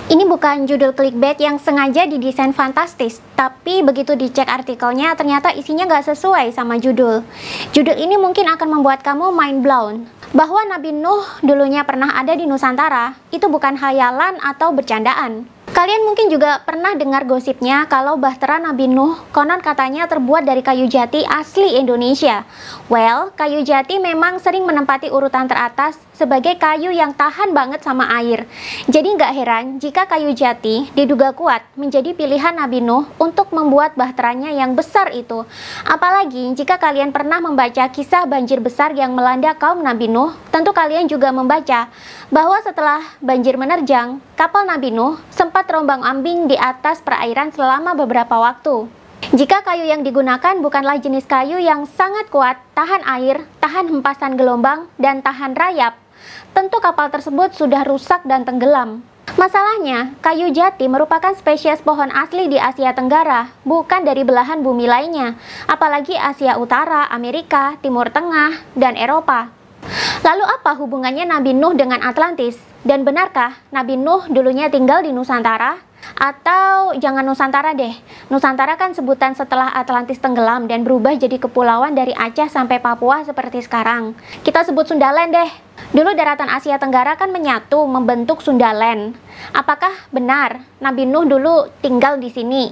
Ini bukan judul clickbait yang sengaja didesain fantastis, tapi begitu dicek artikelnya ternyata isinya nggak sesuai sama judul. Judul ini mungkin akan membuat kamu mind blown. Bahwa Nabi Nuh dulunya pernah ada di Nusantara, itu bukan khayalan atau bercandaan. Kalian mungkin juga pernah dengar gosipnya kalau bahtera Nabi Nuh konon katanya terbuat dari kayu jati asli Indonesia. Well, kayu jati memang sering menempati urutan teratas sebagai kayu yang tahan banget sama air. Jadi nggak heran jika kayu jati diduga kuat menjadi pilihan Nabi Nuh untuk membuat bahteranya yang besar itu. Apalagi jika kalian pernah membaca kisah banjir besar yang melanda kaum Nabi Nuh, tentu kalian juga membaca bahwa setelah banjir menerjang, kapal Nabi Nuh sempat terombang-ambing di atas perairan selama beberapa waktu. Jika kayu yang digunakan bukanlah jenis kayu yang sangat kuat, tahan air, tahan hempasan gelombang, dan tahan rayap, tentu kapal tersebut sudah rusak dan tenggelam. Masalahnya, kayu jati merupakan spesies pohon asli di Asia Tenggara, bukan dari belahan bumi lainnya, apalagi Asia Utara, Amerika, Timur Tengah, dan Eropa. Lalu apa hubungannya Nabi Nuh dengan Atlantis? Dan benarkah Nabi Nuh dulunya tinggal di Nusantara? Atau jangan Nusantara deh, Nusantara kan sebutan setelah Atlantis tenggelam dan berubah jadi kepulauan dari Aceh sampai Papua seperti sekarang. Kita sebut Sundaland deh. Dulu daratan Asia Tenggara kan menyatu membentuk Sundaland. Apakah benar Nabi Nuh dulu tinggal di sini?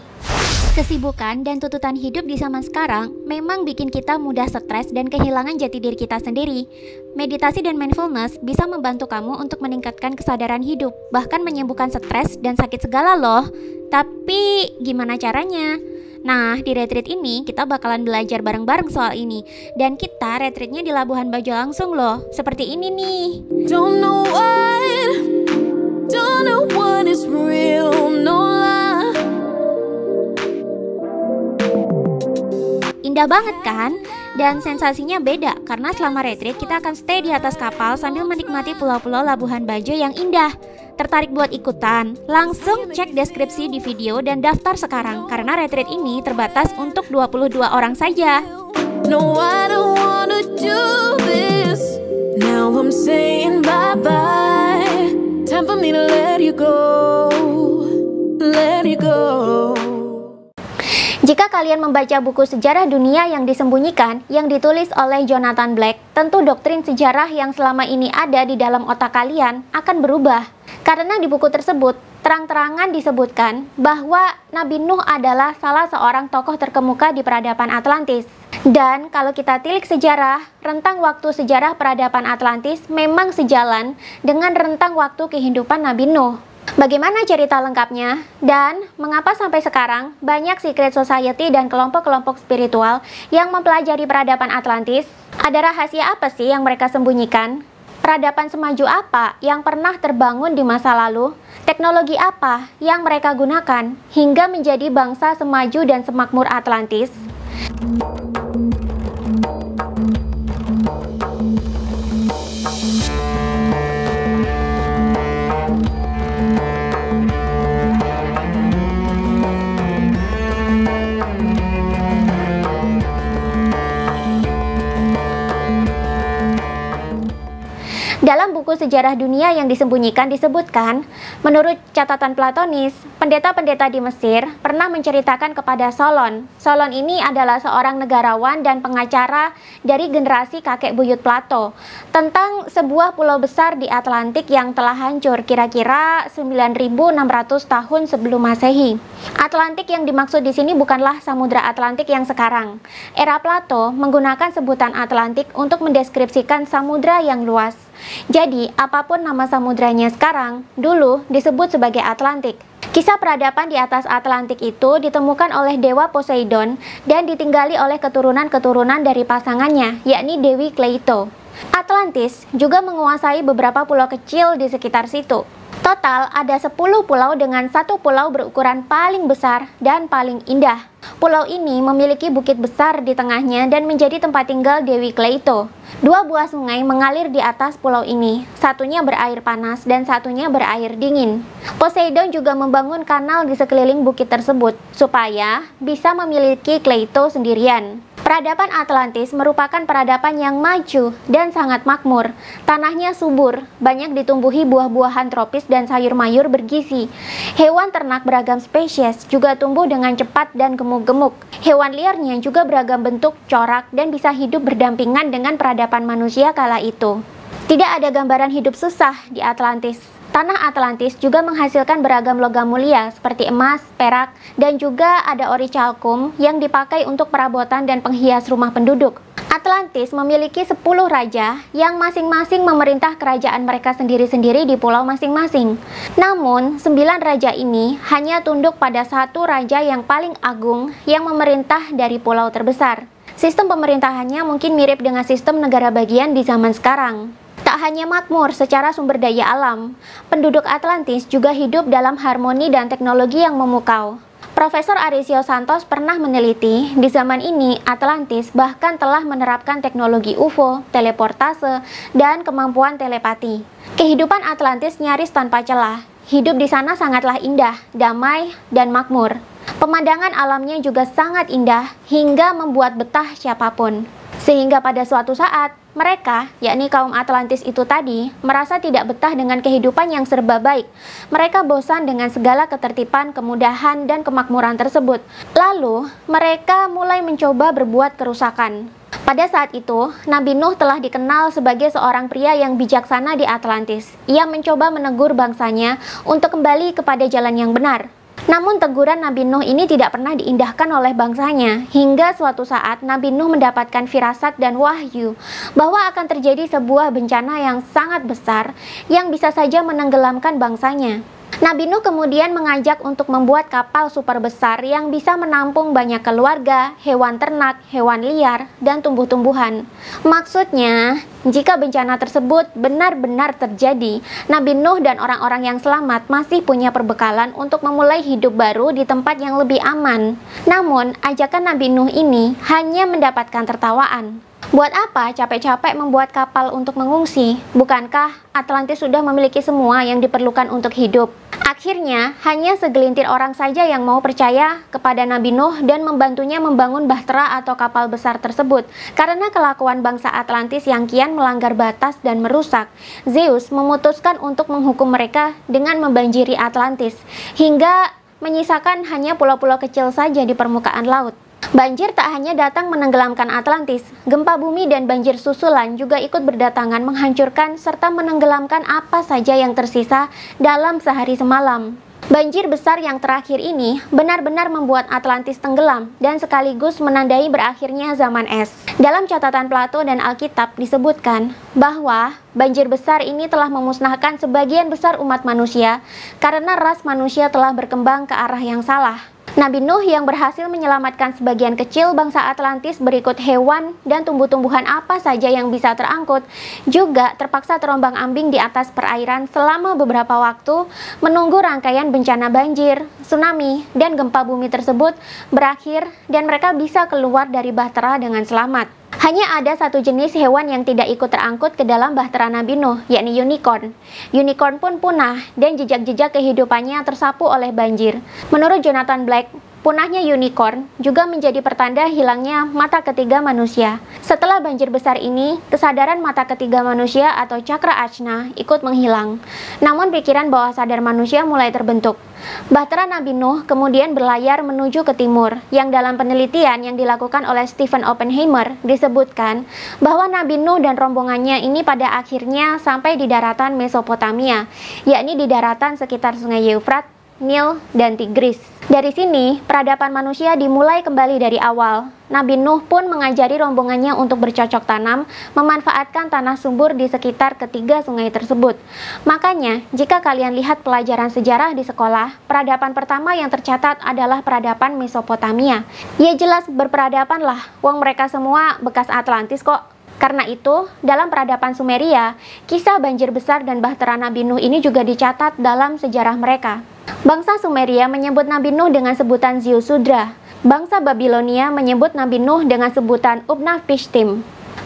Kesibukan dan tuntutan hidup di zaman sekarang memang bikin kita mudah stres dan kehilangan jati diri kita sendiri. Meditasi dan mindfulness bisa membantu kamu untuk meningkatkan kesadaran hidup, bahkan menyembuhkan stres dan sakit segala loh. Tapi gimana caranya? Nah, di retreat ini kita bakalan belajar bareng-bareng soal ini. Dan kita retreatnya di Labuhan Bajo langsung loh. Seperti ini nih. Don't know what is real, no lie. Indah banget kan? Dan sensasinya beda karena selama retreat kita akan stay di atas kapal sambil menikmati pulau-pulau Labuhan Bajo yang indah. Tertarik buat ikutan? Langsung cek deskripsi di video dan daftar sekarang karena retreat ini terbatas untuk 22 orang saja. No, I don't wanna do this. Now I'm saying bye-bye. Time for me to let you go. Let you go. Jika kalian membaca buku sejarah dunia yang disembunyikan yang ditulis oleh Jonathan Black, tentu doktrin sejarah yang selama ini ada di dalam otak kalian akan berubah. Karena di buku tersebut, terang-terangan disebutkan bahwa Nabi Nuh adalah salah seorang tokoh terkemuka di peradaban Atlantis. Dan kalau kita tilik sejarah, rentang waktu sejarah peradaban Atlantis memang sejalan dengan rentang waktu kehidupan Nabi Nuh. Bagaimana cerita lengkapnya? Dan mengapa sampai sekarang banyak secret society dan kelompok-kelompok spiritual yang mempelajari peradaban Atlantis? Ada rahasia apa sih yang mereka sembunyikan? Peradaban semaju apa yang pernah terbangun di masa lalu? Teknologi apa yang mereka gunakan hingga menjadi bangsa semaju dan semakmur Atlantis? Dalam buku sejarah dunia yang disembunyikan disebutkan, menurut catatan Platonis, pendeta-pendeta di Mesir pernah menceritakan kepada Solon. Solon ini adalah seorang negarawan dan pengacara dari generasi kakek buyut Plato tentang sebuah pulau besar di Atlantik yang telah hancur kira-kira 9.600 tahun sebelum Masehi. Atlantik yang dimaksud di sini bukanlah Samudra Atlantik yang sekarang. Era Plato menggunakan sebutan Atlantik untuk mendeskripsikan samudra yang luas. Jadi, apapun nama samudranya sekarang, dulu disebut sebagai Atlantik. Kisah peradaban di atas Atlantik itu ditemukan oleh Dewa Poseidon dan ditinggali oleh keturunan-keturunan dari pasangannya, yakni Dewi Kleito. Atlantis juga menguasai beberapa pulau kecil di sekitar situ. Total ada 10 pulau dengan satu pulau berukuran paling besar dan paling indah. Pulau ini memiliki bukit besar di tengahnya dan menjadi tempat tinggal Dewi Kleito. 2 buah sungai mengalir di atas pulau ini, satunya berair panas dan satunya berair dingin. Poseidon juga membangun kanal di sekeliling bukit tersebut, supaya bisa memiliki Kleito sendirian. Peradaban Atlantis merupakan peradaban yang maju dan sangat makmur. Tanahnya subur, banyak ditumbuhi buah-buahan tropis dan sayur mayur bergizi. Hewan ternak beragam spesies juga tumbuh dengan cepat dan gemuk-gemuk. Hewan liarnya juga beragam bentuk, corak, dan bisa hidup berdampingan dengan peradaban manusia kala itu. Tidak ada gambaran hidup susah di Atlantis. Tanah Atlantis juga menghasilkan beragam logam mulia seperti emas, perak, dan juga ada orichalcum yang dipakai untuk perabotan dan penghias rumah penduduk. Atlantis memiliki 10 raja yang masing-masing memerintah kerajaan mereka sendiri-sendiri di pulau masing-masing. Namun, 9 raja ini hanya tunduk pada satu raja yang paling agung yang memerintah dari pulau terbesar. Sistem pemerintahannya mungkin mirip dengan sistem negara bagian di zaman sekarang. Tak hanya makmur secara sumber daya alam, penduduk Atlantis juga hidup dalam harmoni dan teknologi yang memukau. Profesor Arisio Santos pernah meneliti, di zaman ini Atlantis bahkan telah menerapkan teknologi UFO, teleportase, dan kemampuan telepati. Kehidupan Atlantis nyaris tanpa celah. Hidup di sana sangatlah indah, damai, dan makmur. Pemandangan alamnya juga sangat indah hingga membuat betah siapapun. Sehingga pada suatu saat, mereka, yakni kaum Atlantis itu tadi, merasa tidak betah dengan kehidupan yang serba baik. Mereka bosan dengan segala ketertiban, kemudahan, dan kemakmuran tersebut. Lalu, mereka mulai mencoba berbuat kerusakan. Pada saat itu, Nabi Nuh telah dikenal sebagai seorang pria yang bijaksana di Atlantis. Ia mencoba menegur bangsanya untuk kembali kepada jalan yang benar. Namun teguran Nabi Nuh ini tidak pernah diindahkan oleh bangsanya, hingga suatu saat Nabi Nuh mendapatkan firasat dan wahyu bahwa akan terjadi sebuah bencana yang sangat besar yang bisa saja menenggelamkan bangsanya. Nabi Nuh kemudian mengajak untuk membuat kapal super besar yang bisa menampung banyak keluarga, hewan ternak, hewan liar, dan tumbuh-tumbuhan. Maksudnya, jika bencana tersebut benar-benar terjadi, Nabi Nuh dan orang-orang yang selamat masih punya perbekalan untuk memulai hidup baru di tempat yang lebih aman. Namun, ajakan Nabi Nuh ini hanya mendapatkan tertawaan. Buat apa capek-capek membuat kapal untuk mengungsi? Bukankah Atlantis sudah memiliki semua yang diperlukan untuk hidup? Akhirnya, hanya segelintir orang saja yang mau percaya kepada Nabi Nuh dan membantunya membangun bahtera atau kapal besar tersebut. Karena kelakuan bangsa Atlantis yang kian melanggar batas dan merusak, Zeus memutuskan untuk menghukum mereka dengan membanjiri Atlantis, hingga menyisakan hanya pulau-pulau kecil saja di permukaan laut. Banjir tak hanya datang menenggelamkan Atlantis, gempa bumi dan banjir susulan juga ikut berdatangan menghancurkan serta menenggelamkan apa saja yang tersisa dalam sehari semalam. Banjir besar yang terakhir ini benar-benar membuat Atlantis tenggelam dan sekaligus menandai berakhirnya zaman es. Dalam catatan Plato dan Alkitab disebutkan bahwa banjir besar ini telah memusnahkan sebagian besar umat manusia karena ras manusia telah berkembang ke arah yang salah. Nabi Nuh yang berhasil menyelamatkan sebagian kecil bangsa Atlantis berikut hewan dan tumbuh-tumbuhan apa saja yang bisa terangkut, juga terpaksa terombang-ambing di atas perairan selama beberapa waktu menunggu rangkaian bencana banjir, tsunami, dan gempa bumi tersebut berakhir dan mereka bisa keluar dari bahtera dengan selamat. Hanya ada satu jenis hewan yang tidak ikut terangkut ke dalam bahtera Nabi Nuh, yakni unicorn. Unicorn pun punah dan jejak-jejak kehidupannya tersapu oleh banjir. Menurut Jonathan Black, punahnya unicorn juga menjadi pertanda hilangnya mata ketiga manusia. Setelah banjir besar ini, kesadaran mata ketiga manusia atau cakra ajna ikut menghilang. Namun pikiran bawah sadar manusia mulai terbentuk. Bahtera Nabi Nuh kemudian berlayar menuju ke timur, yang dalam penelitian yang dilakukan oleh Stephen Oppenheimer disebutkan bahwa Nabi Nuh dan rombongannya ini pada akhirnya sampai di daratan Mesopotamia, yakni di daratan sekitar sungai Eufrat, Nil, dan Tigris. Dari sini, peradaban manusia dimulai kembali dari awal. Nabi Nuh pun mengajari rombongannya untuk bercocok tanam, memanfaatkan tanah subur di sekitar ketiga sungai tersebut. Makanya, jika kalian lihat pelajaran sejarah di sekolah, peradaban pertama yang tercatat adalah peradaban Mesopotamia. Ya jelas berperadaban lah, wong mereka semua bekas Atlantis kok. Karena itu, dalam peradaban Sumeria, kisah banjir besar dan bahtera Nabi Nuh ini juga dicatat dalam sejarah mereka. Bangsa Sumeria menyebut Nabi Nuh dengan sebutan Ziusudra. Bangsa Babilonia menyebut Nabi Nuh dengan sebutan Upnapishtim.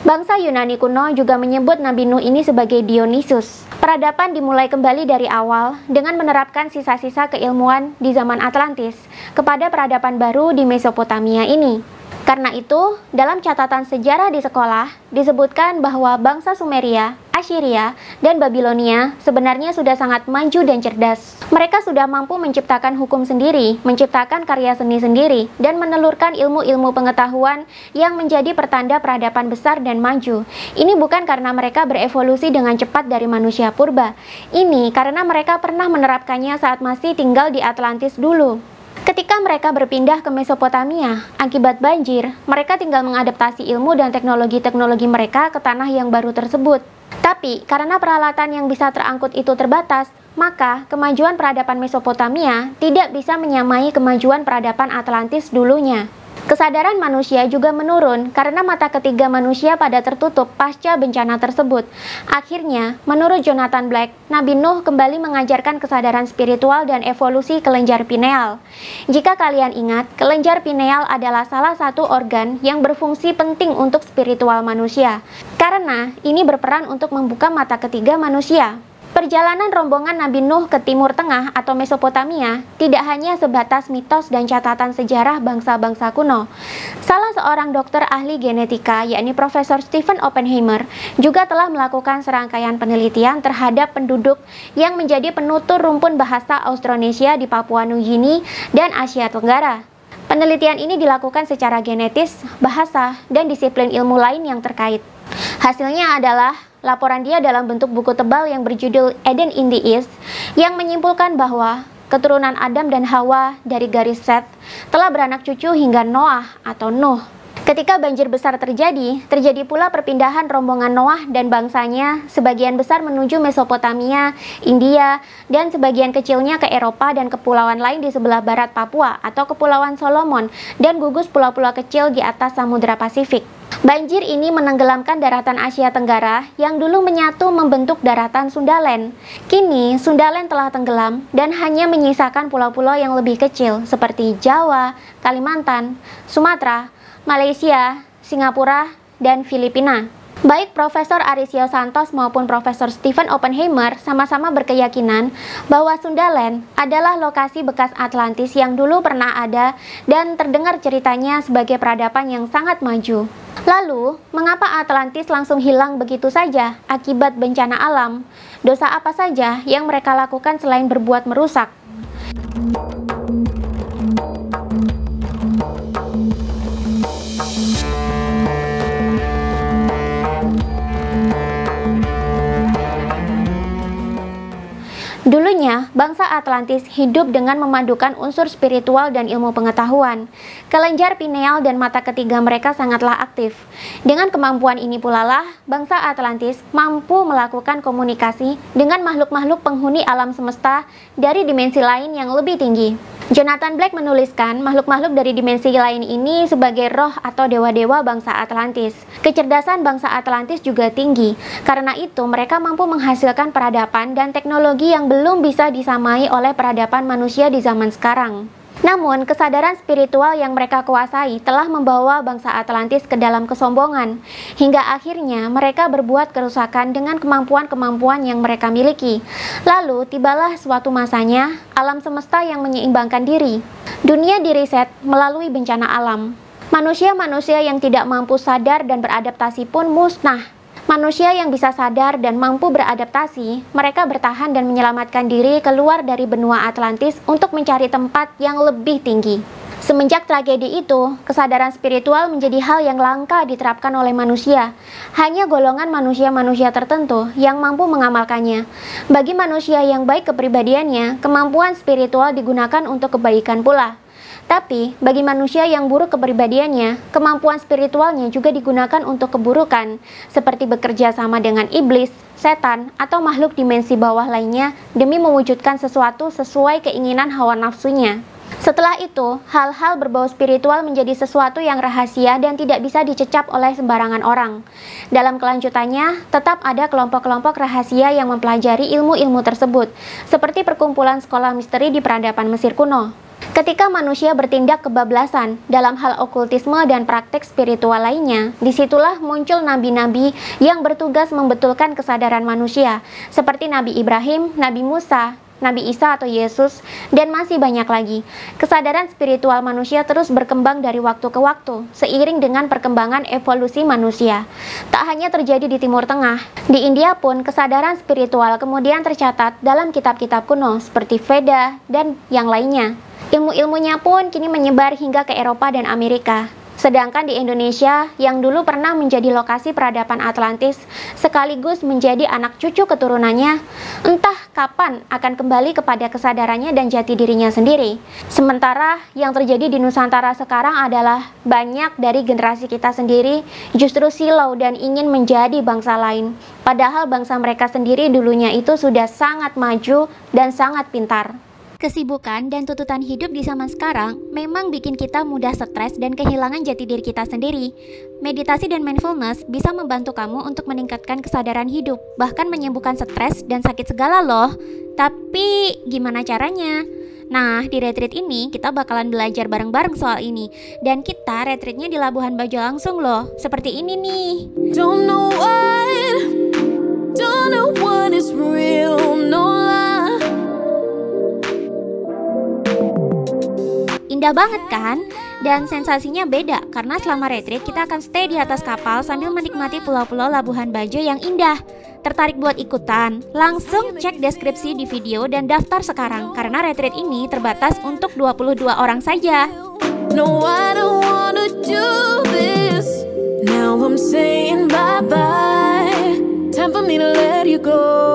Bangsa Yunani kuno juga menyebut Nabi Nuh ini sebagai Dionysus. Peradaban dimulai kembali dari awal dengan menerapkan sisa-sisa keilmuan di zaman Atlantis kepada peradaban baru di Mesopotamia ini. Karena itu, dalam catatan sejarah di sekolah, disebutkan bahwa bangsa Sumeria, Assyria, dan Babilonia sebenarnya sudah sangat maju dan cerdas. Mereka sudah mampu menciptakan hukum sendiri, menciptakan karya seni sendiri, dan menelurkan ilmu-ilmu pengetahuan yang menjadi pertanda peradaban besar dan maju. Ini bukan karena mereka berevolusi dengan cepat dari manusia purba. Ini karena mereka pernah menerapkannya saat masih tinggal di Atlantis dulu. Ketika mereka berpindah ke Mesopotamia, akibat banjir, mereka tinggal mengadaptasi ilmu dan teknologi-teknologi mereka ke tanah yang baru tersebut. Tapi, karena peralatan yang bisa terangkut itu terbatas, maka kemajuan peradaban Mesopotamia tidak bisa menyamai kemajuan peradaban Atlantis dulunya. Kesadaran manusia juga menurun karena mata ketiga manusia pada tertutup pasca bencana tersebut. Akhirnya, menurut Jonathan Black, Nabi Nuh kembali mengajarkan kesadaran spiritual dan evolusi kelenjar pineal. Jika kalian ingat, kelenjar pineal adalah salah satu organ yang berfungsi penting untuk spiritual manusia, karena ini berperan untuk membuka mata ketiga manusia. Perjalanan rombongan Nabi Nuh ke Timur Tengah atau Mesopotamia tidak hanya sebatas mitos dan catatan sejarah bangsa-bangsa kuno. Salah seorang dokter ahli genetika, yakni Profesor Stephen Oppenheimer, juga telah melakukan serangkaian penelitian terhadap penduduk yang menjadi penutur rumpun bahasa Austronesia di Papua New Guinea dan Asia Tenggara. Penelitian ini dilakukan secara genetis, bahasa, dan disiplin ilmu lain yang terkait. Hasilnya adalah laporan dia dalam bentuk buku tebal yang berjudul Eden in the East, yang menyimpulkan bahwa keturunan Adam dan Hawa dari garis Seth telah beranak cucu hingga Noah atau Nuh. Ketika banjir besar terjadi pula perpindahan rombongan Noah dan bangsanya, sebagian besar menuju Mesopotamia, India, dan sebagian kecilnya ke Eropa dan kepulauan lain di sebelah barat Papua atau Kepulauan Solomon, dan gugus pulau-pulau kecil di atas Samudra Pasifik. Banjir ini menenggelamkan daratan Asia Tenggara yang dulu menyatu membentuk daratan Sundaland. Kini, Sundaland telah tenggelam dan hanya menyisakan pulau-pulau yang lebih kecil seperti Jawa, Kalimantan, Sumatera, Malaysia, Singapura, dan Filipina. Baik Profesor Arisio Santos maupun Profesor Stephen Oppenheimer sama-sama berkeyakinan bahwa Sundaland adalah lokasi bekas Atlantis yang dulu pernah ada dan terdengar ceritanya sebagai peradaban yang sangat maju. Lalu, mengapa Atlantis langsung hilang begitu saja akibat bencana alam? Dosa apa saja yang mereka lakukan selain berbuat merusak? Dulunya, bangsa Atlantis hidup dengan memadukan unsur spiritual dan ilmu pengetahuan. Kelenjar pineal dan mata ketiga mereka sangatlah aktif. Dengan kemampuan ini pula lah, bangsa Atlantis mampu melakukan komunikasi dengan makhluk-makhluk penghuni alam semesta dari dimensi lain yang lebih tinggi. Jonathan Black menuliskan makhluk-makhluk dari dimensi lain ini sebagai roh atau dewa-dewa bangsa Atlantis. Kecerdasan bangsa Atlantis juga tinggi, karena itu mereka mampu menghasilkan peradaban dan teknologi yang belum bisa disamai oleh peradaban manusia di zaman sekarang. Namun, kesadaran spiritual yang mereka kuasai telah membawa bangsa Atlantis ke dalam kesombongan, hingga akhirnya mereka berbuat kerusakan dengan kemampuan-kemampuan yang mereka miliki. Lalu, tibalah suatu masanya, alam semesta yang menyeimbangkan diri. Dunia diriset melalui bencana alam. Manusia-manusia yang tidak mampu sadar dan beradaptasi pun musnah. Manusia yang bisa sadar dan mampu beradaptasi, mereka bertahan dan menyelamatkan diri keluar dari benua Atlantis untuk mencari tempat yang lebih tinggi. Semenjak tragedi itu, kesadaran spiritual menjadi hal yang langka diterapkan oleh manusia. Hanya golongan manusia-manusia tertentu yang mampu mengamalkannya. Bagi manusia yang baik kepribadiannya, kemampuan spiritual digunakan untuk kebaikan pula. Tapi, bagi manusia yang buruk kepribadiannya, kemampuan spiritualnya juga digunakan untuk keburukan, seperti bekerja sama dengan iblis, setan, atau makhluk dimensi bawah lainnya demi mewujudkan sesuatu sesuai keinginan hawa nafsunya. Setelah itu, hal-hal berbau spiritual menjadi sesuatu yang rahasia dan tidak bisa dicecap oleh sembarangan orang. Dalam kelanjutannya, tetap ada kelompok-kelompok rahasia yang mempelajari ilmu-ilmu tersebut, seperti perkumpulan sekolah misteri di peradaban Mesir kuno. Ketika manusia bertindak kebablasan dalam hal okultisme dan praktek spiritual lainnya, disitulah muncul nabi-nabi yang bertugas membetulkan kesadaran manusia, seperti Nabi Ibrahim, Nabi Musa, Nabi Isa atau Yesus, dan masih banyak lagi. Kesadaran spiritual manusia terus berkembang dari waktu ke waktu, seiring dengan perkembangan evolusi manusia. Tak hanya terjadi di Timur Tengah, di India pun kesadaran spiritual kemudian tercatat dalam kitab-kitab kuno seperti Veda dan yang lainnya. Ilmu-ilmunya pun kini menyebar hingga ke Eropa dan Amerika. Sedangkan di Indonesia, yang dulu pernah menjadi lokasi peradaban Atlantis, sekaligus menjadi anak cucu keturunannya, entah kapan akan kembali kepada kesadarannya dan jati dirinya sendiri. Sementara yang terjadi di Nusantara sekarang adalah banyak dari generasi kita sendiri justru silau dan ingin menjadi bangsa lain. Padahal bangsa mereka sendiri dulunya itu sudah sangat maju dan sangat pintar. Kesibukan dan tuntutan hidup di zaman sekarang memang bikin kita mudah stres dan kehilangan jati diri kita sendiri. Meditasi dan mindfulness bisa membantu kamu untuk meningkatkan kesadaran hidup, bahkan menyembuhkan stres dan sakit segala loh. Tapi gimana caranya? Nah, di retreat ini kita bakalan belajar bareng-bareng soal ini. Dan kita retreatnya di Labuhan Bajo langsung loh. Seperti ini nih. Don't know what is real, no lie. Indah banget kan? Dan sensasinya beda karena selama retreat kita akan stay di atas kapal sambil menikmati pulau-pulau Labuhan Bajo yang indah. Tertarik buat ikutan? Langsung cek deskripsi di video dan daftar sekarang karena retreat ini terbatas untuk 22 orang saja. No, I don't wanna do this. Now I'm saying bye-bye. Time for me to let you go.